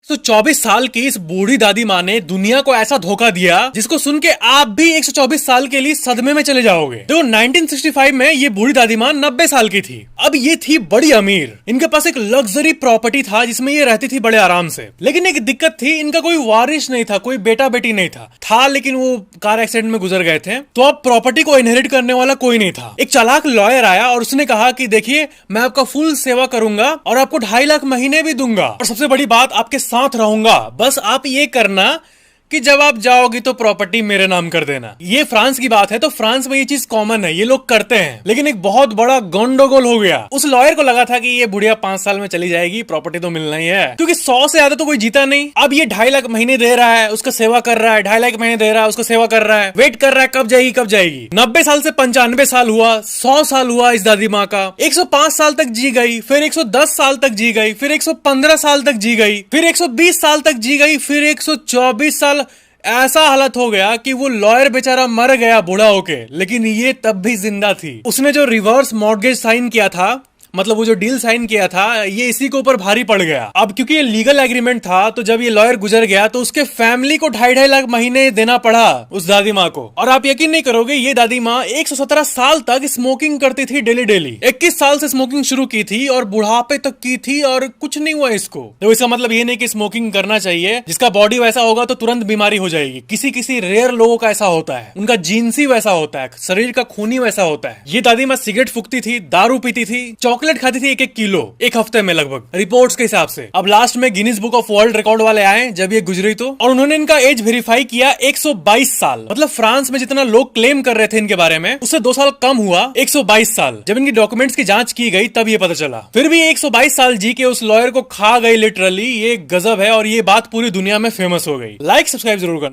124 साल की इस बूढ़ी दादी माँ ने दुनिया को ऐसा धोखा दिया जिसको सुन के आप भी 124 साल के लिए सदमे में चले जाओगे। देखो 1965 में ये बूढ़ी दादी माँ 90 साल की थी। अब ये थी बड़ी अमीर, इनके पास एक लग्जरी प्रॉपर्टी था जिसमें ये रहती थी बड़े आराम से। लेकिन एक दिक्कत थी, इनका कोई वारिस नहीं था, कोई बेटा बेटी नहीं था लेकिन वो कार एक्सीडेंट में गुजर गए थे। तो अब प्रॉपर्टी को इनहेरिट करने वाला कोई नहीं था। एक चालाक लॉयर आया और उसने कहा कि देखिए, मैं आपका फुल सेवा करूंगा और आपको 2.5 लाख महीने भी दूंगा, और सबसे बड़ी बात, आपके साथ रहूंगा। बस आप ये करना कि जब आप जाओगी तो प्रॉपर्टी मेरे नाम कर देना। ये फ्रांस की बात है, तो फ्रांस में ये चीज कॉमन है, ये लोग करते हैं। लेकिन एक बहुत बड़ा गंडोगोल हो गया। उस लॉयर को लगा था कि ये बुढ़िया 5 साल में चली जाएगी, प्रॉपर्टी तो मिलना ही है, क्योंकि 100 से ज्यादा तो कोई जीता नहीं। अब ये 2.5 लाख महीने दे रहा है, उसका सेवा कर रहा है, 2.5 लाख महीने दे रहा है, उसका सेवा कर रहा है, वेट कर रहा है कब जाएगी कब जाएगी। 90 साल से 95 साल हुआ, 100 साल हुआ इस दादी माँ का। 105 साल तक जी गई, फिर 110 साल तक जी गई, फिर 115 साल तक जी गई, फिर 120 साल तक जी गई, फिर 124 साल। ऐसा हालत हो गया कि वो लॉयर बेचारा मर गया बूढ़ा होके, लेकिन ये तब भी जिंदा थी। उसने जो रिवर्स मॉर्गेज साइन किया था, मतलब वो जो डील साइन किया था, ये इसी के ऊपर भारी पड़ गया। अब क्योंकि ये लीगल एग्रीमेंट था, तो जब ये लॉयर गुजर गया तो उसके फैमिली को 2.5 लाख महीने देना पड़ा उस दादी माँ को। और आप यकीन नहीं करोगे, ये दादी माँ 117 साल तक स्मोकिंग करती थी डेली डेली। 21 साल से स्मोकिंग शुरू की थी और बुढ़ापे तक की थी, और कुछ नहीं हुआ इसको। तो इसका मतलब ये नहीं कि स्मोकिंग करना चाहिए। जिसका बॉडी वैसा होगा तो तुरंत बीमारी हो जाएगी। किसी किसी रेयर लोगों का ऐसा होता है, उनका जीन्स ही वैसा होता है, शरीर का खून ही वैसा होता है। ये दादी माँ सिगरेट फूकती थी, दारू पीती थी, चॉकलेट खाती थी 1-1 किलो एक हफ्ते में लगभग, रिपोर्ट्स के हिसाब से। अब लास्ट में Guinness book of world record वाले आए जब ये गुजरी तो, और उन्होंने इनका एज वेरीफाई किया 122 साल। मतलब फ्रांस में जितना लोग क्लेम कर रहे थे इनके बारे में, उससे 2 साल कम हुआ, 122 साल। जब इनकी डॉक्यूमेंट्स की जांच की गई तब ये पता चला। फिर भी 122 साल जी के उस लॉयर को खा गई लिटरली। ये गजब है, और ये बात पूरी दुनिया में फेमस हो गई। लाइक सब्सक्राइब जरूर करना।